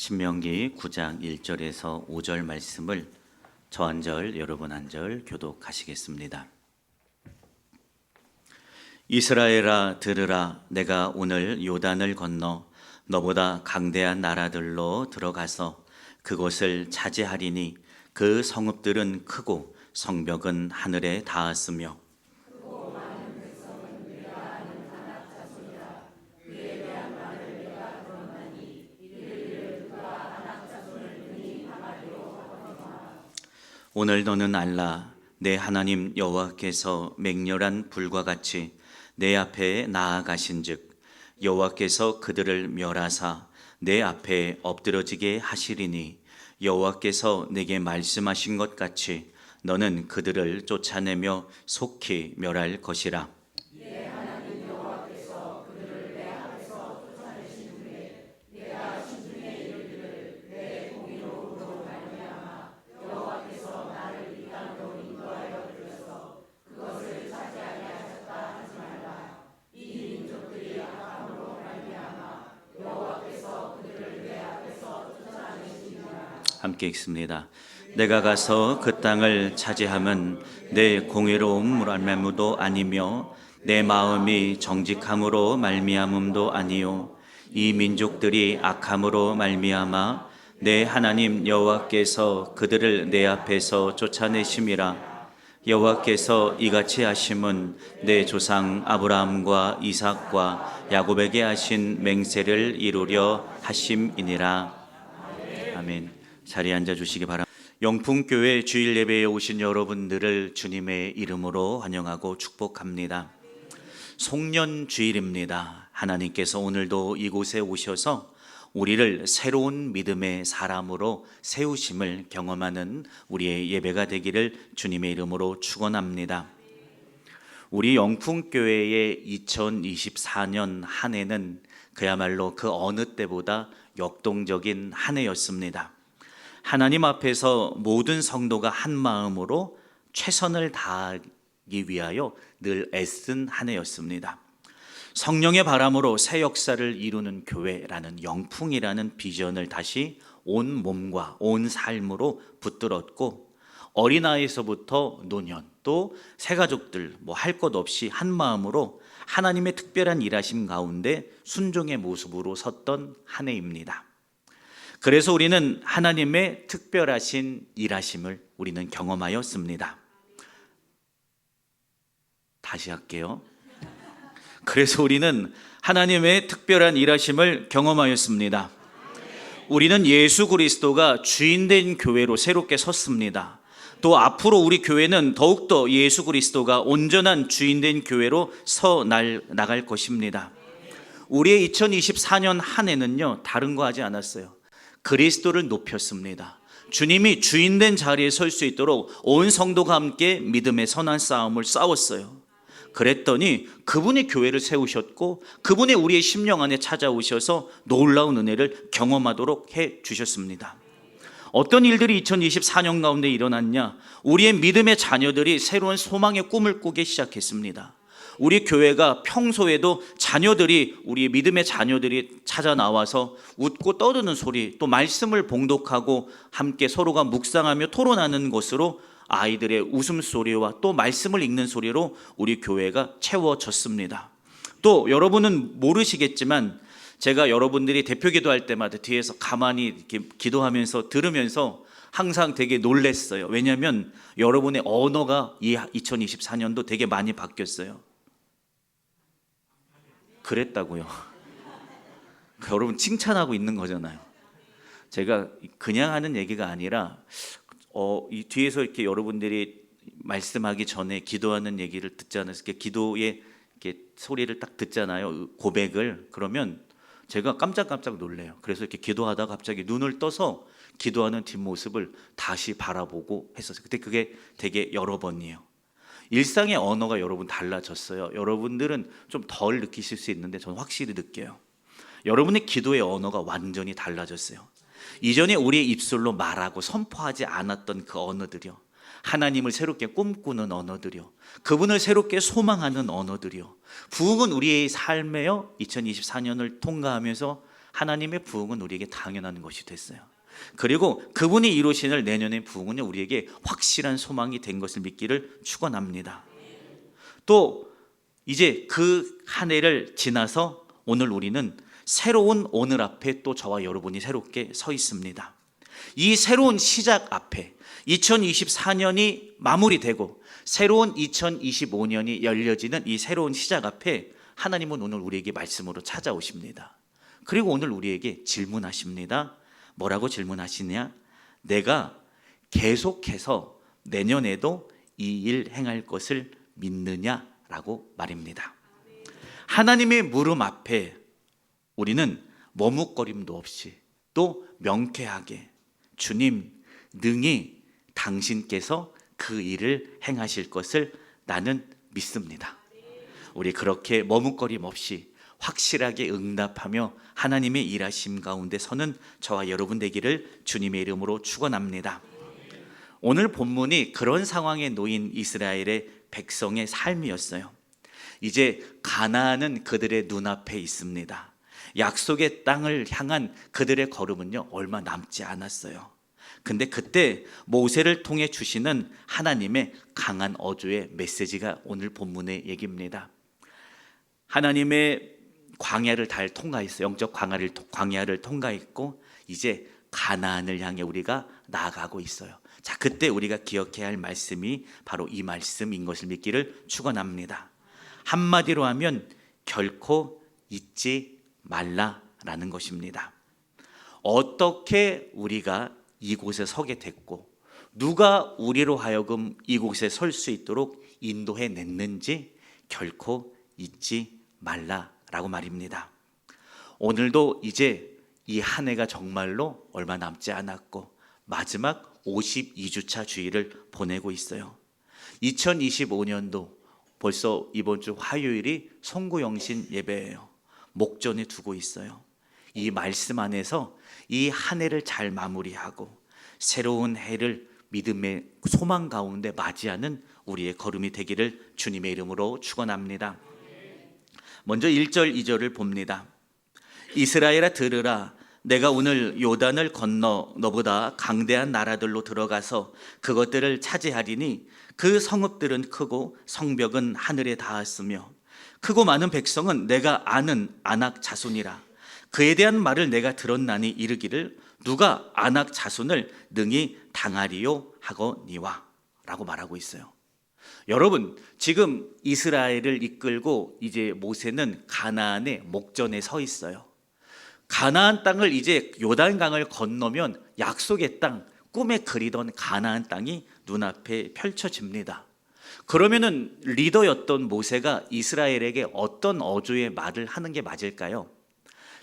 신명기 9장 1절에서 5절 말씀을 저 한 절, 여러분 한 절 교독하시겠습니다. 이스라엘아 들으라. 내가 오늘 요단을 건너 너보다 강대한 나라들로 들어가서 그곳을 차지하리니 그 성읍들은 크고 성벽은 하늘에 닿았으며 오늘 너는 알라. 내 하나님 여호와께서 맹렬한 불과 같이 내 앞에 나아가신즉 여호와께서 그들을 멸하사 내 앞에 엎드러지게 하시리니 여호와께서 내게 말씀하신 것 같이 너는 그들을 쫓아내며 속히 멸할 것이라. 함께 읽습니다. 내가 가서 그 땅을 차지함은 내 공의로움 말미암음도 아니며 내 마음이 정직함으로 말미암음도 아니요 이 민족들이 악함으로 말미암아 내 하나님 여호와께서 그들을 내 앞에서 쫓아내심이라. 여호와께서 이같이 하심은 내 조상 아브라함과 이삭과 야곱에게 하신 맹세를 이루려 하심이니라. 아멘. 자리에 앉아 주시기 바랍니다. 영풍교회 주일 예배에 오신 여러분들을 주님의 이름으로 환영하고 축복합니다. 송년 주일입니다. 하나님께서 오늘도 이곳에 오셔서 우리를 새로운 믿음의 사람으로 세우심을 경험하는 우리의 예배가 되기를 주님의 이름으로 축원합니다. 우리 영풍교회의 2024년 한 해는 그야말로 그 어느 때보다 역동적인 한 해였습니다. 하나님 앞에서 모든 성도가 한 마음으로 최선을 다하기 위하여 늘 애쓴 한 해였습니다. 성령의 바람으로 새 역사를 이루는 교회라는 영풍이라는 비전을 다시 온 몸과 온 삶으로 붙들었고, 어린아이에서부터 노년 또 새가족들 할 것 없이 한 마음으로 하나님의 특별한 일하심 가운데 순종의 모습으로 섰던 한 해입니다. 그래서 우리는 하나님의 특별하신 일하심을 우리는 경험하였습니다. 다시 할게요. 그래서 우리는 하나님의 특별한 일하심을 경험하였습니다. 우리는 예수 그리스도가 주인된 교회로 새롭게 섰습니다. 또 앞으로 우리 교회는 더욱더 예수 그리스도가 온전한 주인된 교회로 나갈 것입니다. 우리의 2024년 한 해는요, 다른 거 하지 않았어요. 그리스도를 높였습니다. 주님이 주인된 자리에 설 수 있도록 온 성도가 함께 믿음의 선한 싸움을 싸웠어요. 그랬더니 그분이 교회를 세우셨고 그분이 우리의 심령 안에 찾아오셔서 놀라운 은혜를 경험하도록 해 주셨습니다. 어떤 일들이 2024년 가운데 일어났냐? 우리의 믿음의 자녀들이 새로운 소망의 꿈을 꾸기 시작했습니다. 우리 교회가 평소에도 우리의 믿음의 자녀들이 찾아 나와서 웃고 떠드는 소리, 또 말씀을 봉독하고 함께 서로가 묵상하며 토론하는 것으로 아이들의 웃음소리와 또 말씀을 읽는 소리로 우리 교회가 채워졌습니다. 또 여러분은 모르시겠지만 제가 여러분들이 대표 기도할 때마다 뒤에서 가만히 이렇게 기도하면서 들으면서 항상 되게 놀랬어요. 왜냐하면 여러분의 언어가 이 2024년도 되게 많이 바뀌었어요. 그랬다고요. 여러분 칭찬하고 있는 거잖아요. 제가 그냥 하는 얘기가 아니라 이 뒤에서 이렇게 여러분들이 말씀하기 전에 기도하는 얘기를 듣잖아요. 이렇게 기도의 이렇게 소리를 딱 듣잖아요. 고백을. 그러면 제가 깜짝깜짝 놀래요. 그래서 이렇게 기도하다가 갑자기 눈을 떠서 기도하는 뒷모습을 다시 바라보고 했었어요. 그때 그게 되게 여러 번이에요. 일상의 언어가 여러분 달라졌어요. 여러분들은 좀 덜 느끼실 수 있는데 저는 확실히 느껴요. 여러분의 기도의 언어가 완전히 달라졌어요. 이전에 우리의 입술로 말하고 선포하지 않았던 그 언어들이요, 하나님을 새롭게 꿈꾸는 언어들이요, 그분을 새롭게 소망하는 언어들이요, 부흥은 우리의 삶에요 2024년을 통과하면서 하나님의 부흥은 우리에게 당연한 것이 됐어요. 그리고 그분이 이루시는 내년의 부흥은요, 우리에게 확실한 소망이 된 것을 믿기를 축원합니다. 또 이제 그 한 해를 지나서 오늘 우리는 새로운 오늘 앞에 또 저와 여러분이 새롭게 서 있습니다. 이 새로운 시작 앞에 2024년이 마무리되고 새로운 2025년이 열려지는 이 새로운 시작 앞에 하나님은 오늘 우리에게 말씀으로 찾아오십니다. 그리고 오늘 우리에게 질문하십니다. 뭐라고 질문하시냐? 내가 계속해서 내년에도 이 일 행할 것을 믿느냐라고 말입니다. 하나님의 물음 앞에 우리는 머뭇거림도 없이 또 명쾌하게 주님, 능히 당신께서 그 일을 행하실 것을 나는 믿습니다. 우리 그렇게 머뭇거림 없이 확실하게 응답하며 하나님의 일하심 가운데 서는 저와 여러분 되기를 주님의 이름으로 축원합니다. 오늘 본문이 그런 상황에 놓인 이스라엘의 백성의 삶이었어요. 이제 가나안은 그들의 눈앞에 있습니다. 약속의 땅을 향한 그들의 걸음은요, 얼마 남지 않았어요. 근데 그때 모세를 통해 주시는 하나님의 강한 어조의 메시지가 오늘 본문의 얘기입니다. 하나님의 광야를 잘 통과했어요. 영적 광야를 통과했고 이제 가나안을 향해 우리가 나아가고 있어요. 자, 그때 우리가 기억해야 할 말씀이 바로 이 말씀인 것을 믿기를 축원합니다. 한마디로 하면 결코 잊지 말라라는 것입니다. 어떻게 우리가 이곳에 서게 됐고 누가 우리로 하여금 이곳에 설 수 있도록 인도해 냈는지 결코 잊지 말라라고 말입니다. 오늘도 이제 이 한 해가 정말로 얼마 남지 않았고 마지막 52주차 주일을 보내고 있어요. 2025년도 벌써 이번 주 화요일이 송구영신 예배예요. 목전에 두고 있어요. 이 말씀 안에서 이 한 해를 잘 마무리하고 새로운 해를 믿음의 소망 가운데 맞이하는 우리의 걸음이 되기를 주님의 이름으로 축원합니다. 먼저 1절 2절을 봅니다. 이스라엘아 들으라, 내가 오늘 요단을 건너 너보다 강대한 나라들로 들어가서 그것들을 차지하리니 그 성읍들은 크고 성벽은 하늘에 닿았으며 크고 많은 백성은 내가 아는 아낙 자손이라. 그에 대한 말을 내가 들었나니 이르기를 누가 아낙 자손을 능히 당하리요 하거니와 라고 말하고 있어요. 여러분, 지금 이스라엘을 이끌고 이제 모세는 가나안의 목전에 서 있어요. 가나안 땅을 이제 요단강을 건너면 약속의 땅, 꿈에 그리던 가나안 땅이 눈앞에 펼쳐집니다. 그러면은 리더였던 모세가 이스라엘에게 어떤 어조의 말을 하는 게 맞을까요?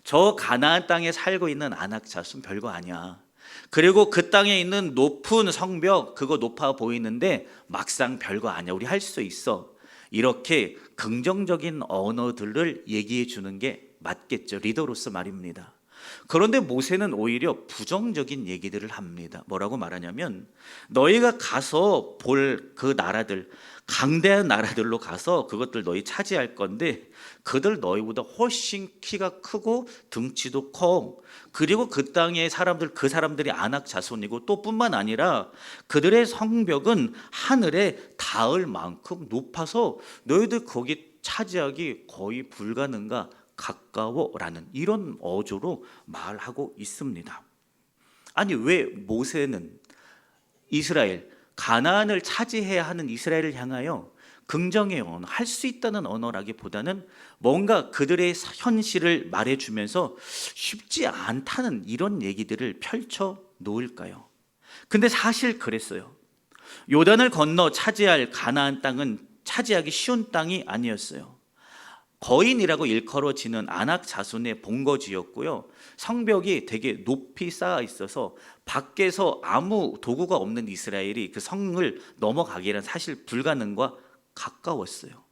저 가나안 땅에 살고 있는 아낙 자손 별거 아니야. 그리고 그 땅에 있는 높은 성벽 그거 높아 보이는데 막상 별거 아니야. 우리 할 수 있어. 이렇게 긍정적인 언어들을 얘기해 주는 게 맞겠죠. 리더로서 말입니다. 그런데 모세는 오히려 부정적인 얘기들을 합니다. 뭐라고 말하냐면 너희가 가서 볼 그 나라들, 강대한 나라들로 가서 그것들 너희 차지할 건데 그들 너희보다 훨씬 키가 크고 등치도 커. 그리고 그 땅의 사람들, 그 사람들이 아낙 자손이고 또 뿐만 아니라 그들의 성벽은 하늘에 닿을 만큼 높아서 너희들 거기 차지하기 거의 불가능가 가까워라는 이런 어조로 말하고 있습니다. 아니, 왜 모세는 이스라엘, 가나안을 차지해야 하는 이스라엘을 향하여 긍정의 언어, 할 수 있다는 언어라기보다는 뭔가 그들의 현실을 말해주면서 쉽지 않다는 이런 얘기들을 펼쳐 놓을까요? 근데 사실 그랬어요. 요단을 건너 차지할 가나안 땅은 차지하기 쉬운 땅이 아니었어요. 거인이라고 일컬어지는 아낙 자손의 본거지였고요. 성벽이 되게 높이 쌓아 있어서 밖에서 아무 도구가 없는 이스라엘이 그 성을 넘어가기란 사실 불가능과 가까웠어요.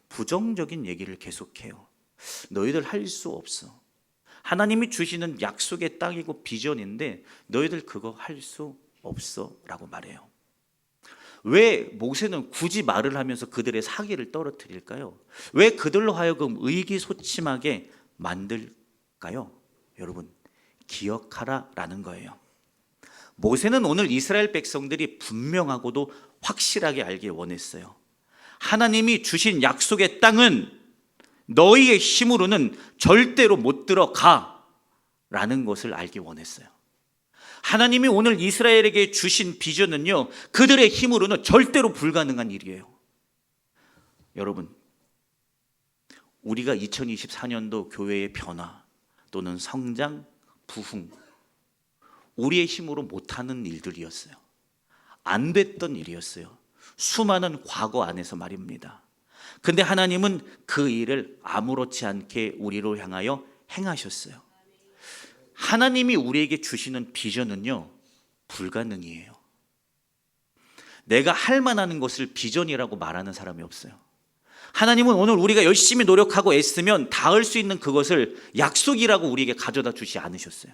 부정적인 얘기를 계속해요. 너희들 할 수 없어. 하나님이 주시는 약속의 땅이고 비전인데 너희들 그거 할 수 없어 라고 말해요. 왜 모세는 굳이 말을 하면서 그들의 사기를 떨어뜨릴까요? 왜 그들로 하여금 의기소침하게 만들까요? 여러분, 기억하라라는 거예요. 모세는 오늘 이스라엘 백성들이 분명하고도 확실하게 알길 원했어요. 하나님이 주신 약속의 땅은 너희의 힘으로는 절대로 못 들어가라는 것을 알기 원했어요. 하나님이 오늘 이스라엘에게 주신 비전은요, 그들의 힘으로는 절대로 불가능한 일이에요. 여러분, 우리가 2024년도 교회의 변화 또는 성장, 부흥, 우리의 힘으로 못하는 일들이었어요. 안 됐던 일이었어요. 수많은 과거 안에서 말입니다. 근데 하나님은 그 일을 아무렇지 않게 우리로 향하여 행하셨어요. 하나님이 우리에게 주시는 비전은요, 불가능이에요. 내가 할 만한 것을 비전이라고 말하는 사람이 없어요. 하나님은 오늘 우리가 열심히 노력하고 애쓰면 닿을 수 있는 그것을 약속이라고 우리에게 가져다 주지 않으셨어요.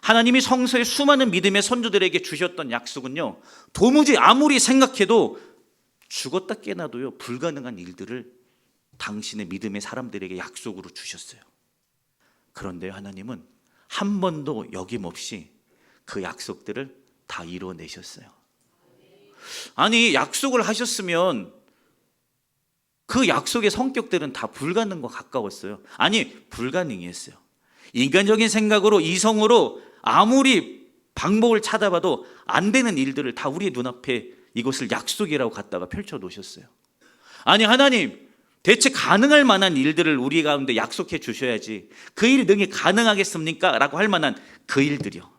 하나님이 성서의 수많은 믿음의 선조들에게 주셨던 약속은요, 도무지 아무리 생각해도 죽었다 깨나도요 불가능한 일들을 당신의 믿음의 사람들에게 약속으로 주셨어요. 그런데 하나님은 한 번도 여김없이 그 약속들을 다 이루어내셨어요. 아니, 약속을 하셨으면 그 약속의 성격들은 다 불가능과 가까웠어요. 아니, 불가능했어요. 인간적인 생각으로, 이성으로 아무리 방법을 찾아봐도 안 되는 일들을 다 우리의 눈앞에 이것을 약속이라고 갖다가 펼쳐 놓으셨어요. 아니, 하나님, 대체 가능할 만한 일들을 우리 가운데 약속해 주셔야지. 그 일이 능히 가능하겠습니까? 라고 할 만한 그 일들이요.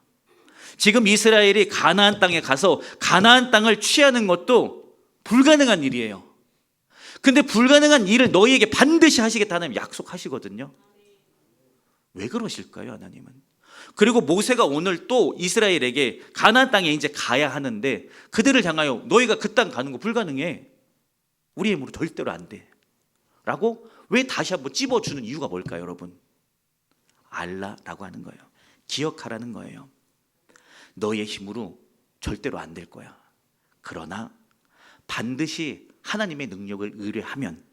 지금 이스라엘이 가나안 땅에 가서 가나안 땅을 취하는 것도 불가능한 일이에요. 근데 불가능한 일을 너희에게 반드시 하시겠다는 약속하시거든요. 왜 그러실까요, 하나님은? 그리고 모세가 오늘 또 이스라엘에게 가나안 땅에 이제 가야 하는데 그들을 향하여 너희가 그 땅 가는 거 불가능해. 우리 힘으로 절대로 안 돼. 라고 왜 다시 한번 찝어주는 이유가 뭘까요, 여러분? 알라라고 하는 거예요. 기억하라는 거예요. 너희의 힘으로 절대로 안 될 거야. 그러나 반드시 하나님의 능력을 의뢰하면,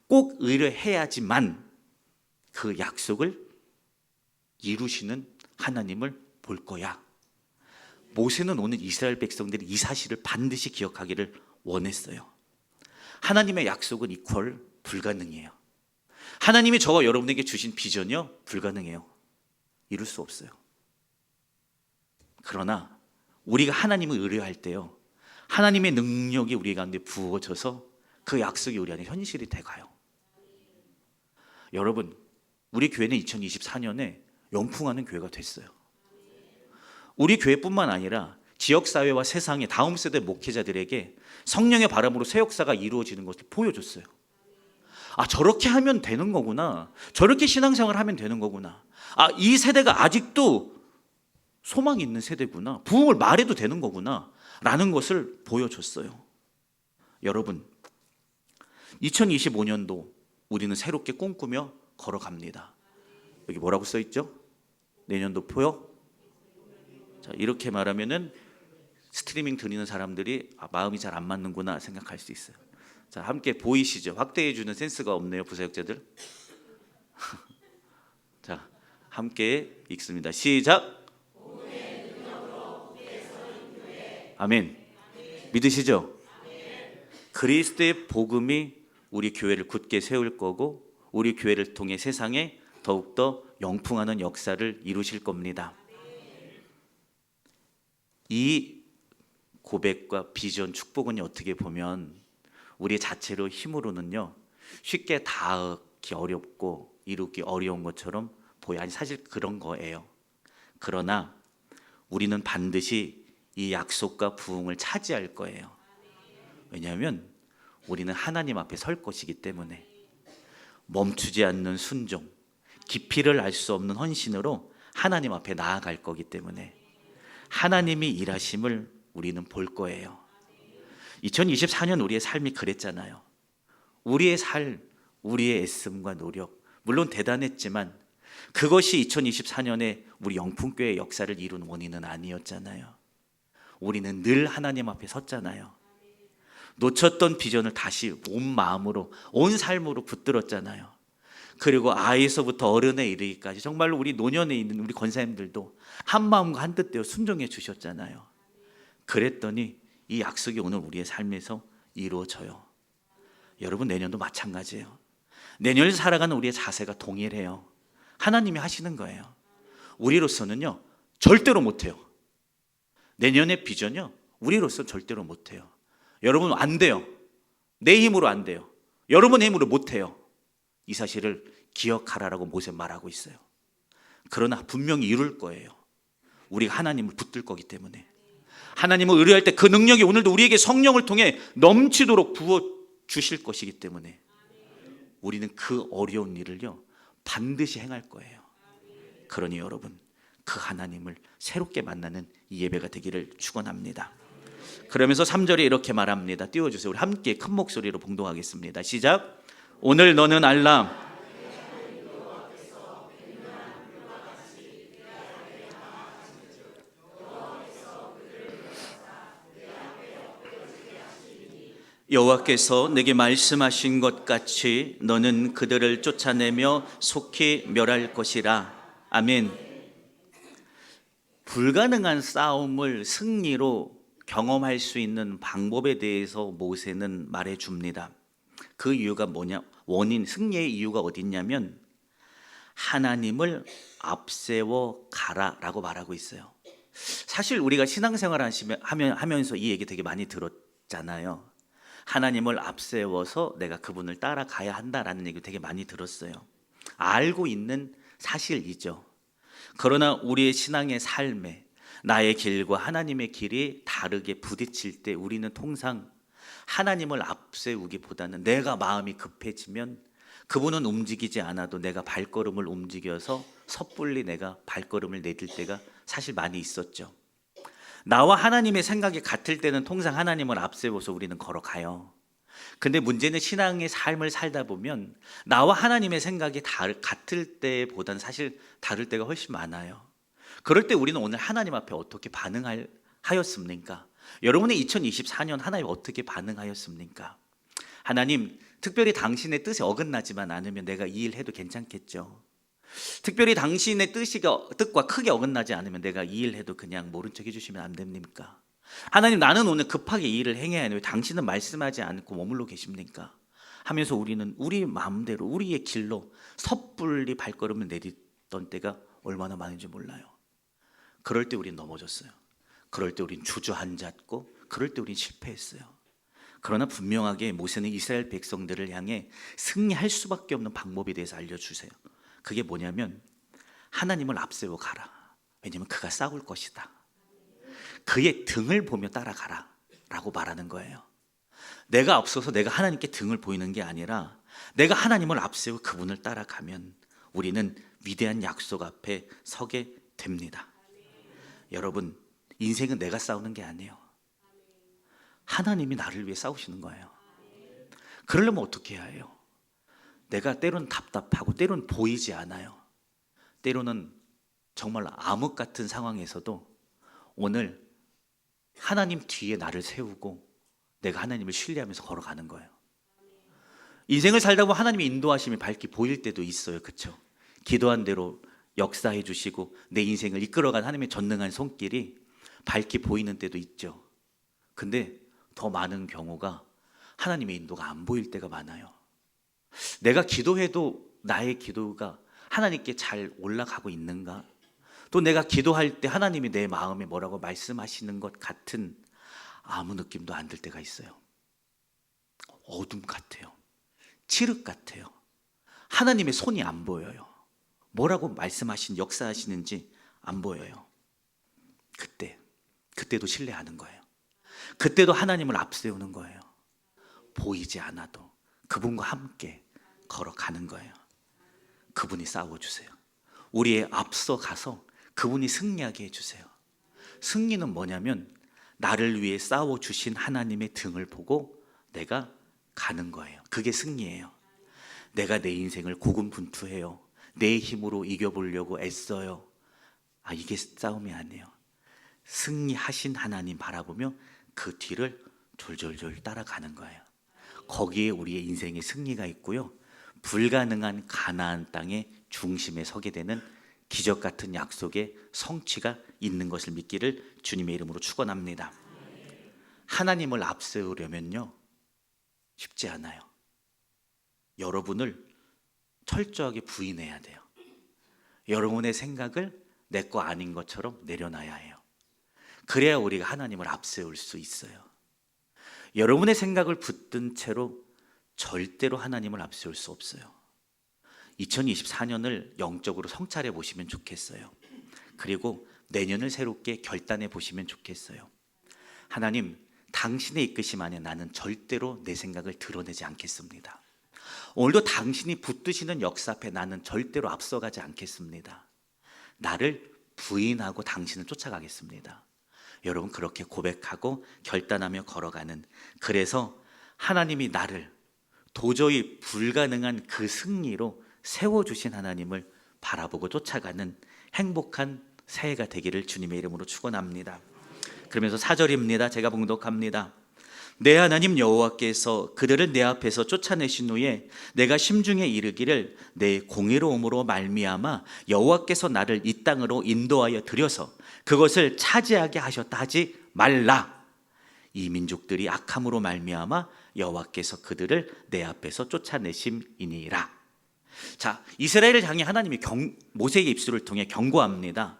꼭 의뢰해야지만 그 약속을 이루시는 하나님을 볼 거야. 모세는 오늘 이스라엘 백성들이 이 사실을 반드시 기억하기를 원했어요. 하나님의 약속은 이퀄 불가능이에요. 하나님이 저와 여러분에게 주신 비전이요, 불가능해요. 이룰 수 없어요. 그러나 우리가 하나님을 의뢰할 때요, 하나님의 능력이 우리 가운데 부어져서 그 약속이 우리 안에 현실이 돼가요. 여러분, 우리 교회는 2024년에 영풍하는 교회가 됐어요. 우리 교회뿐만 아니라 지역사회와 세상의 다음 세대 목회자들에게 성령의 바람으로 새 역사가 이루어지는 것을 보여줬어요. 아, 저렇게 하면 되는 거구나. 저렇게 신앙생활을 하면 되는 거구나. 아, 이 세대가 아직도 소망이 있는 세대구나. 부흥을 말해도 되는 거구나. 라는 것을 보여줬어요. 여러분, 2025년도 우리는 새롭게 꿈꾸며 걸어갑니다. 여기 뭐라고 써 있죠? 내년도 포요? 자, 이렇게 말하면은 스트리밍 들리는 사람들이 마음이 잘 안 맞는구나 생각할 수 있어요. 자, 함께 보이시죠? 확대해 주는 센스가 없네요, 부사역자들. 자, 함께 읽습니다. 시작. 아멘. 믿으시죠? 그리스도의 복음이 우리 교회를 굳게 세울 거고, 우리 교회를 통해 세상에 더욱더 영풍하는 역사를 이루실 겁니다. 이 고백과 비전, 축복은 어떻게 보면 우리 자체로 힘으로는요 쉽게 닿기 어렵고 이루기 어려운 것처럼 보여. 아니, 사실 그런 거예요. 그러나 우리는 반드시 이 약속과 부흥을 차지할 거예요. 왜냐하면 우리는 하나님 앞에 설 것이기 때문에. 멈추지 않는 순종, 깊이를 알 수 없는 헌신으로 하나님 앞에 나아갈 거기 때문에 하나님이 일하심을 우리는 볼 거예요. 2024년 우리의 삶이 그랬잖아요. 우리의 삶, 우리의 애씀과 노력, 물론 대단했지만 그것이 2024년에 우리 영풍교회의 역사를 이룬 원인은 아니었잖아요. 우리는 늘 하나님 앞에 섰잖아요. 놓쳤던 비전을 다시 온 마음으로, 온 삶으로 붙들었잖아요. 그리고 아이에서부터 어른에 이르기까지 정말로 우리 노년에 있는 우리 권사님들도 한 마음과 한 뜻대로 순종해 주셨잖아요. 그랬더니 이 약속이 오늘 우리의 삶에서 이루어져요. 여러분, 내년도 마찬가지예요. 내년을 살아가는 우리의 자세가 동일해요. 하나님이 하시는 거예요. 우리로서는요, 절대로 못해요. 내년의 비전요, 우리로서 절대로 못해요. 여러분, 안 돼요. 내 힘으로 안 돼요. 여러분의 힘으로 못해요. 이 사실을 기억하라라고 모세 말하고 있어요. 그러나 분명히 이룰 거예요. 우리가 하나님을 붙들 거기 때문에. 하나님을 의뢰할 때 그 능력이 오늘도 우리에게 성령을 통해 넘치도록 부어 주실 것이기 때문에 우리는 그 어려운 일을요, 반드시 행할 거예요. 그러니 여러분, 그 하나님을 새롭게 만나는 이 예배가 되기를 축원합니다. 그러면서 3절에 이렇게 말합니다. 띄워주세요. 우리 함께 큰 목소리로 봉독하겠습니다. 시작. 오늘 너는 알라. 여호와께서 내게 말씀하신 것 같이 너는 그들을 쫓아내며 속히 멸할 것이라. 아멘. 불가능한 싸움을 승리로 경험할 수 있는 방법에 대해서 모세는 말해줍니다. 그 이유가 뭐냐? 승리의 이유가 어디 있냐면 하나님을 앞세워 가라라고 말하고 있어요. 사실 우리가 신앙생활 하면서 이 얘기 되게 많이 들었잖아요. 하나님을 앞세워서 내가 그분을 따라가야 한다라는 얘기 되게 많이 들었어요. 알고 있는 사실이죠. 그러나 우리의 신앙의 삶에 나의 길과 하나님의 길이 다르게 부딪힐 때 우리는 통상 하나님을 앞세우기보다는 내가 마음이 급해지면 그분은 움직이지 않아도 내가 발걸음을 움직여서 섣불리 내가 발걸음을 내딜 때가 사실 많이 있었죠. 나와 하나님의 생각이 같을 때는 통상 하나님을 앞세워서 우리는 걸어가요. 근데 문제는 신앙의 삶을 살다 보면 나와 하나님의 생각이 같을 때보다는 사실 다를 때가 훨씬 많아요. 그럴 때 우리는 오늘 하나님 앞에 어떻게 반응하였습니까? 여러분의 2024년 하나님 어떻게 반응하였습니까? 하나님, 특별히 당신의 뜻에 어긋나지만 않으면 내가 이 일 해도 괜찮겠죠. 특별히 당신의 뜻과 크게 어긋나지 않으면 내가 이 일 해도 그냥 모른 척 해주시면 안 됩니까? 하나님, 나는 오늘 급하게 이 일을 행해야 하는데 왜 당신은 말씀하지 않고 머물러 계십니까? 하면서 우리는 우리 마음대로 우리의 길로 섣불리 발걸음을 내딛던 때가 얼마나 많은지 몰라요. 그럴 때 우린 넘어졌어요. 그럴 때 우린 주저앉았고 그럴 때 우린 실패했어요. 그러나 분명하게 모세는 이스라엘 백성들을 향해 승리할 수밖에 없는 방법에 대해서 알려주세요. 그게 뭐냐면 하나님을 앞세워 가라. 왜냐하면 그가 싸울 것이다. 그의 등을 보며 따라가라 라고 말하는 거예요. 내가 앞서서 내가 하나님께 등을 보이는 게 아니라 내가 하나님을 앞세워 그분을 따라가면 우리는 위대한 약속 앞에 서게 됩니다. 여러분, 인생은 내가 싸우는 게 아니에요. 하나님이 나를 위해 싸우시는 거예요. 그러려면 어떻게 해야 해요? 내가 때로는 답답하고 때로는 보이지 않아요. 때로는 정말 암흑 같은 상황에서도 오늘 하나님 뒤에 나를 세우고 내가 하나님을 신뢰하면서 걸어가는 거예요. 인생을 살다 보면 하나님의 인도하심이 밝게 보일 때도 있어요. 그렇죠? 기도한 대로 역사해 주시고 내 인생을 이끌어간 하나님의 전능한 손길이 밝게 보이는 때도 있죠. 근데 더 많은 경우가 하나님의 인도가 안 보일 때가 많아요. 내가 기도해도 나의 기도가 하나님께 잘 올라가고 있는가? 또 내가 기도할 때 하나님이 내 마음에 뭐라고 말씀하시는 것 같은 아무 느낌도 안 들 때가 있어요. 어둠 같아요. 칠흑 같아요. 하나님의 손이 안 보여요. 뭐라고 말씀하신 역사하시는지 안 보여요. 그때도 신뢰하는 거예요. 그때도 하나님을 앞세우는 거예요. 보이지 않아도 그분과 함께 걸어가는 거예요. 그분이 싸워주세요. 우리의 앞서 가서 그분이 승리하게 해주세요. 승리는 뭐냐면 나를 위해 싸워주신 하나님의 등을 보고 내가 가는 거예요. 그게 승리예요. 내가 내 인생을 고군분투해요. 내 힘으로 이겨보려고 애써요. 이게 싸움이 아니에요. 승리하신 하나님 바라보며 그 뒤를 졸졸졸 따라가는 거예요. 거기에 우리의 인생의 승리가 있고요. 불가능한 가나안 땅의 중심에 서게 되는 기적 같은 약속의 성취가 있는 것을 믿기를 주님의 이름으로 축원합니다. 하나님을 앞세우려면요, 쉽지 않아요. 여러분을 철저하게 부인해야 돼요. 여러분의 생각을 내 거 아닌 것처럼 내려놔야 해요. 그래야 우리가 하나님을 앞세울 수 있어요. 여러분의 생각을 붙든 채로 절대로 하나님을 앞세울 수 없어요. 2024년을 영적으로 성찰해 보시면 좋겠어요. 그리고 내년을 새롭게 결단해 보시면 좋겠어요. 하나님, 당신의 이끄심 안에 나는 절대로 내 생각을 드러내지 않겠습니다. 오늘도 당신이 붙드시는 역사 앞에 나는 절대로 앞서가지 않겠습니다. 나를 부인하고 당신을 쫓아가겠습니다. 여러분, 그렇게 고백하고 결단하며 걸어가는, 그래서 하나님이 나를 도저히 불가능한 그 승리로 세워주신 하나님을 바라보고 쫓아가는 행복한 새해가 되기를 주님의 이름으로 축원합니다. 그러면서 4절입니다. 제가 봉독합니다. 내 하나님 여호와께서 그들을 내 앞에서 쫓아내신 후에 내가 심중에 이르기를 내 공의로움으로 말미암아 여호와께서 나를 이 땅으로 인도하여 들여서 그것을 차지하게 하셨다 하지 말라. 이 민족들이 악함으로 말미암아 여호와께서 그들을 내 앞에서 쫓아내심이니라. 자, 이스라엘을 향해 하나님이 모세의 입술을 통해 경고합니다.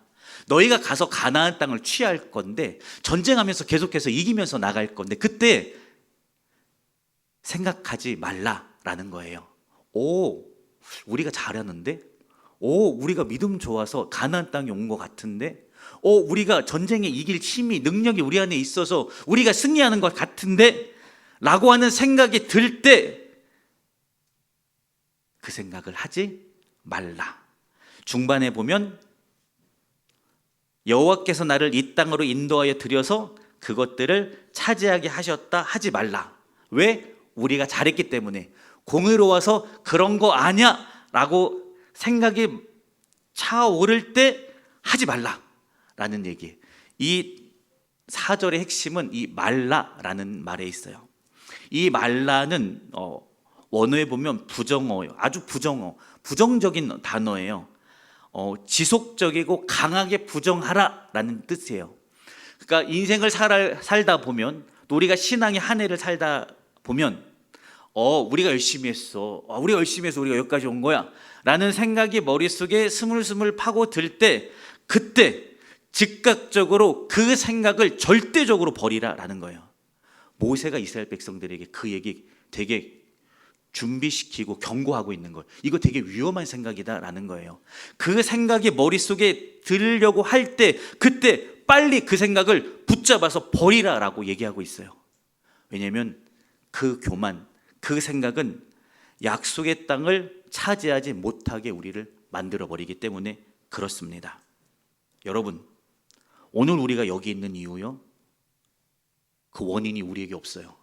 너희가 가서 가나안 땅을 취할 건데, 전쟁하면서 계속해서 이기면서 나갈 건데, 그때 생각하지 말라라는 거예요. 오, 우리가 잘하는데? 오, 우리가 믿음 좋아서 가나안 땅에 온 것 같은데? 오, 우리가 전쟁에 이길 힘이, 능력이 우리 안에 있어서 우리가 승리하는 것 같은데? 라고 하는 생각이 들 때 그 생각을 하지 말라. 중반에 보면 여호와께서 나를 이 땅으로 인도하여 들여서 그것들을 차지하게 하셨다 하지 말라. 왜? 우리가 잘했기 때문에, 공의로워서 그런 거 아냐 라고 생각이 차오를 때 하지 말라 라는 얘기. 이 4절의 핵심은 이 말라라는 말에 있어요. 이 말라는 원어에 보면 부정어예요. 아주 부정적인 단어예요. 지속적이고 강하게 부정하라라는 뜻이에요. 그러니까 인생을 살다 보면, 또 우리가 신앙의 한 해를 살다 보면 우리가 열심히 했어. 우리가 열심히 해서 우리가 여기까지 온 거야 라는 생각이 머릿속에 스물스물 파고들 때, 그때 즉각적으로 그 생각을 절대적으로 버리라라는 거예요. 모세가 이스라엘 백성들에게 그 얘기 되게 준비시키고 경고하고 있는 거예요. 이거 되게 위험한 생각이다라는 거예요. 그 생각이 머릿속에 들으려고 할 때, 그때 빨리 그 생각을 붙잡아서 버리라라고 얘기하고 있어요. 왜냐하면 그 교만, 그 생각은 약속의 땅을 차지하지 못하게 우리를 만들어버리기 때문에 그렇습니다. 여러분, 오늘 우리가 여기 있는 이유요, 그 원인이 우리에게 없어요.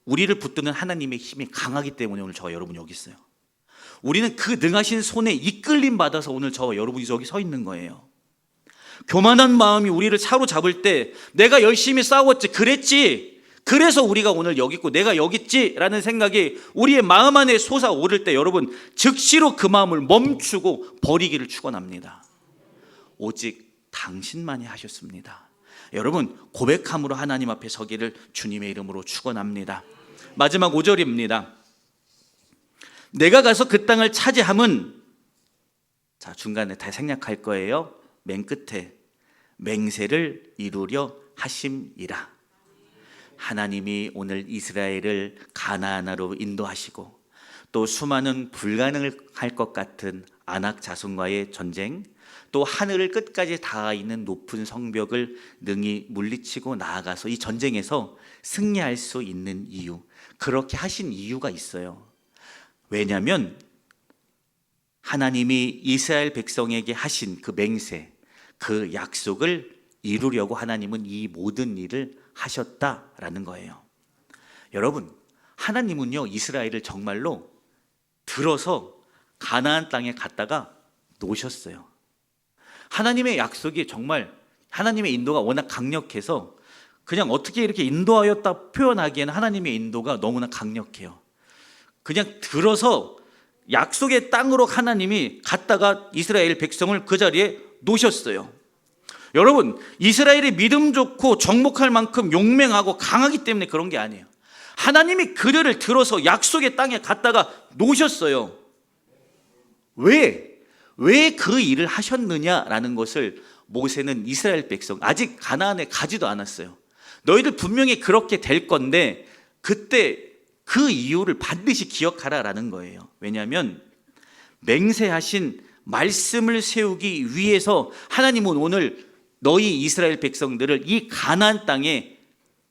우리를 붙드는 하나님의 힘이 강하기 때문에 오늘 저와 여러분이 여기 있어요. 우리는 그 능하신 손에 이끌림 받아서 오늘 저와 여러분이 여기 서 있는 거예요. 교만한 마음이 우리를 사로잡을 때, 내가 열심히 싸웠지, 그랬지, 그래서 우리가 오늘 여기 있고 내가 여기 있지라는 생각이 우리의 마음 안에 솟아오를 때, 여러분 즉시로 그 마음을 멈추고 버리기를 축원합니다. 오직 당신만이 하셨습니다. 여러분, 고백함으로 하나님 앞에 서기를 주님의 이름으로 축원합니다. 마지막 5절입니다. 내가 가서 그 땅을 차지함은, 자, 중간에 다 생략할 거예요. 맨 끝에 맹세를 이루려 하심이라. 하나님이 오늘 이스라엘을 가나안으로 인도하시고, 또 수많은 불가능할 것 같은 아낙 자손과의 전쟁, 또 하늘을 끝까지 닿아 있는 높은 성벽을 능히 물리치고 나아가서 이 전쟁에서 승리할 수 있는 이유, 그렇게 하신 이유가 있어요. 왜냐하면 하나님이 이스라엘 백성에게 하신 그 맹세, 그 약속을 이루려고 하나님은 이 모든 일을 하셨다라는 거예요. 여러분, 하나님은요, 이스라엘을 정말로 들어서 가나안 땅에 갔다가 놓으셨어요. 하나님의 약속이 정말, 하나님의 인도가 워낙 강력해서 그냥 어떻게 이렇게 인도하였다 표현하기에는 하나님의 인도가 너무나 강력해요. 그냥 들어서 약속의 땅으로 하나님이 갔다가 이스라엘 백성을 그 자리에 놓으셨어요. 여러분, 이스라엘이 믿음 좋고 정복할 만큼 용맹하고 강하기 때문에 그런 게 아니에요. 하나님이 그들을 들어서 약속의 땅에 갔다가 놓으셨어요. 왜 그 일을 하셨느냐라는 것을 모세는 이스라엘 백성, 아직 가나안에 가지도 않았어요. 너희들 분명히 그렇게 될 건데 그때 그 이유를 반드시 기억하라라는 거예요. 왜냐하면 맹세하신 말씀을 세우기 위해서 하나님은 오늘 너희 이스라엘 백성들을 이 가나안 땅에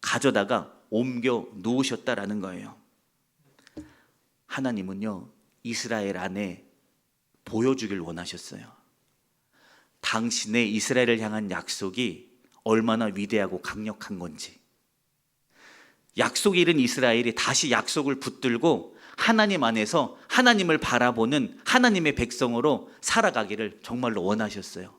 가져다가 옮겨 놓으셨다라는 거예요. 하나님은요, 이스라엘 안에 보여주길 원하셨어요. 당신의 이스라엘을 향한 약속이 얼마나 위대하고 강력한 건지. 약속이 이른 이스라엘이 다시 약속을 붙들고 하나님 안에서 하나님을 바라보는 하나님의 백성으로 살아가기를 정말로 원하셨어요.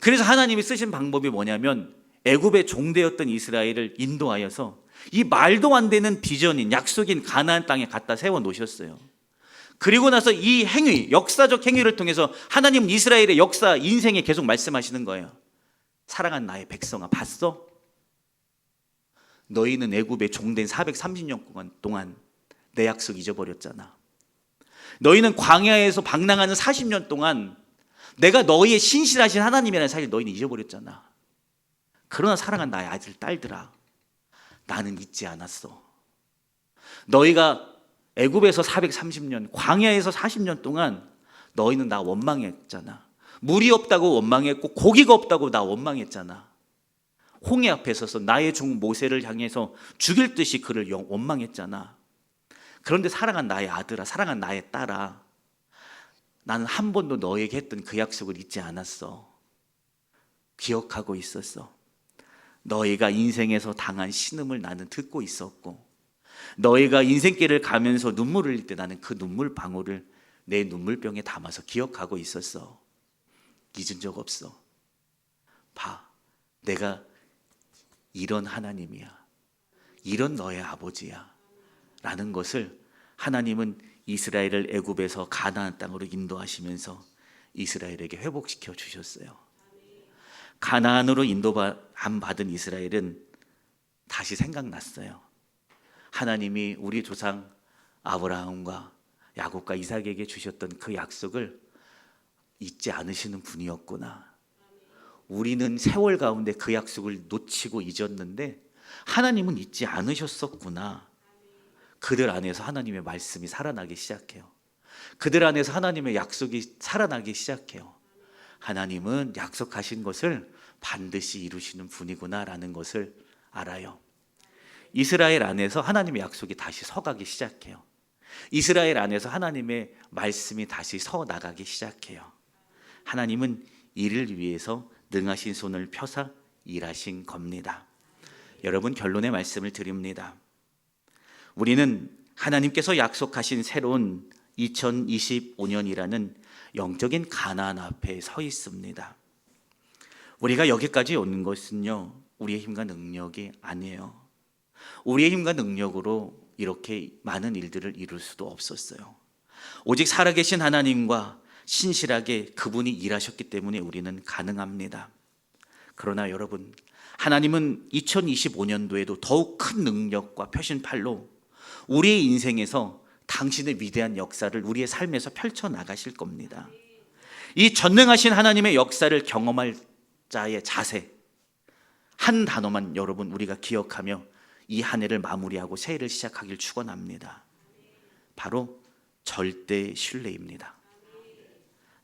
그래서 하나님이 쓰신 방법이 뭐냐면 애굽의 종되었던 이스라엘을 인도하여서 이 말도 안 되는 비전인 약속인 가나안 땅에 갖다 세워 놓으셨어요. 그리고 나서 이 행위, 역사적 행위를 통해서 하나님은 이스라엘의 역사, 인생에 계속 말씀하시는 거예요. 사랑한 나의 백성아, 봤어? 너희는 애굽의 종된 430년 동안 내 약속 잊어버렸잖아. 너희는 광야에서 방랑하는 40년 동안 내가 너희의 신실하신 하나님이라는 사실을 너희는 잊어버렸잖아. 그러나 사랑한 나의 아들, 딸들아, 나는 잊지 않았어. 너희가 애굽에서 430년, 광야에서 40년 동안 너희는 나 원망했잖아. 물이 없다고 원망했고 고기가 없다고 나 원망했잖아. 홍해 앞에 서서 나의 종 모세를 향해서 죽일 듯이 그를 원망했잖아. 그런데 사랑한 나의 아들아, 사랑한 나의 딸아, 나는 한 번도 너에게 했던 그 약속을 잊지 않았어. 기억하고 있었어. 너희가 인생에서 당한 신음을 나는 듣고 있었고, 너희가 인생길을 가면서 눈물을 흘릴 때 나는 그 눈물 방울을 내 눈물병에 담아서 기억하고 있었어. 잊은 적 없어. 봐, 내가 이런 하나님이야. 이런 너의 아버지야. 라는 것을 하나님은 이스라엘을 애굽에서 가나안 땅으로 인도하시면서 이스라엘에게 회복시켜 주셨어요. 가나안으로 인도함 받은 이스라엘은 다시 생각났어요. 하나님이 우리 조상 아브라함과 야곱과 이삭에게 주셨던 그 약속을 잊지 않으시는 분이었구나. 우리는 세월 가운데 그 약속을 놓치고 잊었는데 하나님은 잊지 않으셨었구나. 그들 안에서 하나님의 말씀이 살아나기 시작해요. 그들 안에서 하나님의 약속이 살아나기 시작해요. 하나님은 약속하신 것을 반드시 이루시는 분이구나라는 것을 알아요. 이스라엘 안에서 하나님의 약속이 다시 서가기 시작해요. 이스라엘 안에서 하나님의 말씀이 다시 서 나가기 시작해요. 하나님은 이를 위해서 능하신 손을 펴사 일하신 겁니다. 여러분, 결론의 말씀을 드립니다. 우리는 하나님께서 약속하신 새로운 2025년이라는 영적인 가나안 앞에 서 있습니다. 우리가 여기까지 오는 것은요, 우리의 힘과 능력이 아니에요. 우리의 힘과 능력으로 이렇게 많은 일들을 이룰 수도 없었어요. 오직 살아계신 하나님과 신실하게 그분이 일하셨기 때문에 우리는 가능합니다. 그러나 여러분, 하나님은 2025년도에도 더욱 큰 능력과 표신팔로 우리의 인생에서 당신의 위대한 역사를 우리의 삶에서 펼쳐나가실 겁니다. 이 전능하신 하나님의 역사를 경험할 자의 자세, 한 단어만 여러분 우리가 기억하며 이 한 해를 마무리하고 새해를 시작하길 축원합니다. 바로 절대 신뢰입니다.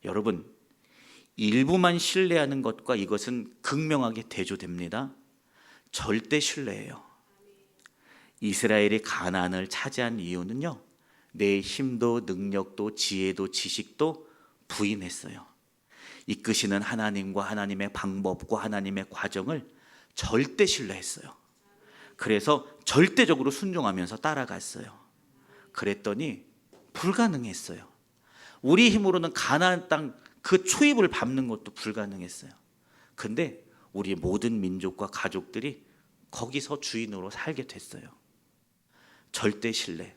여러분, 일부만 신뢰하는 것과 이것은 극명하게 대조됩니다. 절대 신뢰예요. 이스라엘이 가나안을 차지한 이유는요, 내 힘도 능력도 지혜도 지식도 부인했어요. 이끄시는 하나님과 하나님의 방법과 하나님의 과정을 절대 신뢰했어요. 그래서 절대적으로 순종하면서 따라갔어요. 그랬더니 불가능했어요. 우리 힘으로는 가나안 땅 그 초입을 밟는 것도 불가능했어요. 근데 우리 모든 민족과 가족들이 거기서 주인으로 살게 됐어요. 절대 신뢰.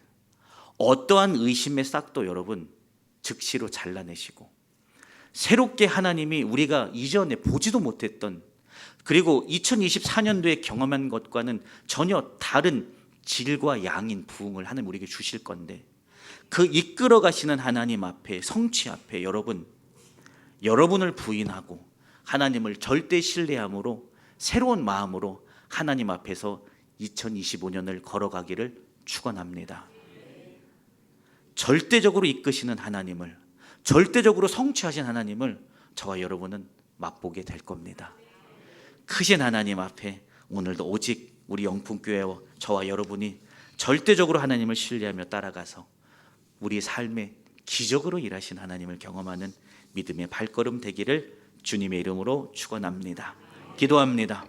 어떠한 의심의 싹도 여러분 즉시로 잘라내시고, 새롭게 하나님이 우리가 이전에 보지도 못했던, 그리고 2024년도에 경험한 것과는 전혀 다른 질과 양인 부흥을 하나님 우리에게 주실 건데, 그 이끌어 가시는 하나님 앞에, 성취 앞에 여러분을 부인하고 하나님을 절대 신뢰함으로 새로운 마음으로 하나님 앞에서 2025년을 걸어가기를 축원합니다. 절대적으로 이끄시는 하나님을, 절대적으로 성취하신 하나님을 저와 여러분은 맛보게 될 겁니다. 크신 하나님 앞에 오늘도 오직 우리 영풍교회와 저와 여러분이 절대적으로 하나님을 신뢰하며 따라가서 우리 삶에 기적으로 일하신 하나님을 경험하는 믿음의 발걸음 되기를 주님의 이름으로 축원합니다. 기도합니다.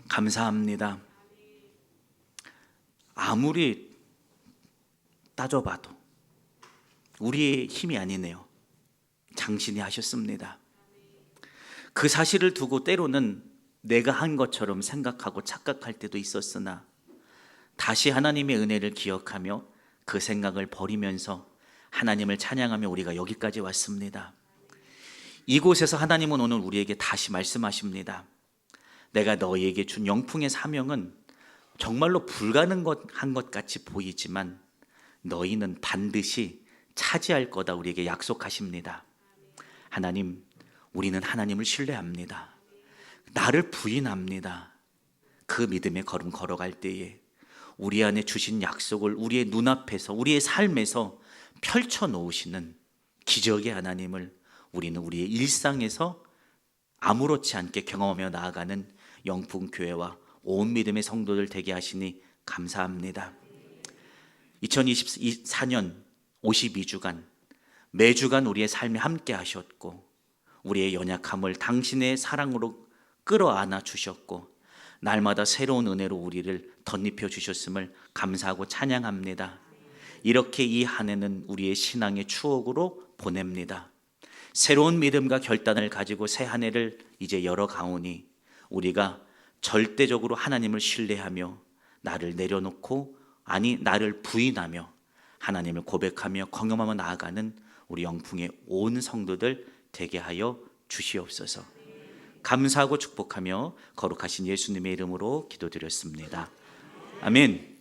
감사합니다. 아무리 따져봐도 우리의 힘이 아니네요. 당신이 하셨습니다. 그 사실을 두고 때로는 내가 한 것처럼 생각하고 착각할 때도 있었으나, 다시 하나님의 은혜를 기억하며 그 생각을 버리면서 하나님을 찬양하며 우리가 여기까지 왔습니다. 이곳에서 하나님은 오늘 우리에게 다시 말씀하십니다. 내가 너희에게 준 영풍의 사명은 정말로 불가능한 것 같이 보이지만 너희는 반드시 차지할 거다 우리에게 약속하십니다. 하나님, 우리는 하나님을 신뢰합니다. 나를 부인합니다. 그 믿음의 걸음 걸어갈 때에 우리 안에 주신 약속을 우리의 눈앞에서, 우리의 삶에서 펼쳐 놓으시는 기적의 하나님을 우리는 우리의 일상에서 아무렇지 않게 경험하며 나아가는 영풍교회와 온 믿음의 성도들 되게 하시니 감사합니다. 2024년 52주간 매주간 우리의 삶에 함께 하셨고, 우리의 연약함을 당신의 사랑으로 끌어안아 주셨고, 날마다 새로운 은혜로 우리를 덧입혀 주셨음을 감사하고 찬양합니다. 이렇게 이 한 해는 우리의 신앙의 추억으로 보냅니다. 새로운 믿음과 결단을 가지고 새 한 해를 이제 열어가오니 우리가 절대적으로 하나님을 신뢰하며 나를 내려놓고, 아니 나를 부인하며 하나님을 고백하며 경험하며 나아가는 우리 영풍의 온 성도들 되게 하여 주시옵소서. 감사하고 축복하며 거룩하신 예수님의 이름으로 기도드렸습니다. 아멘.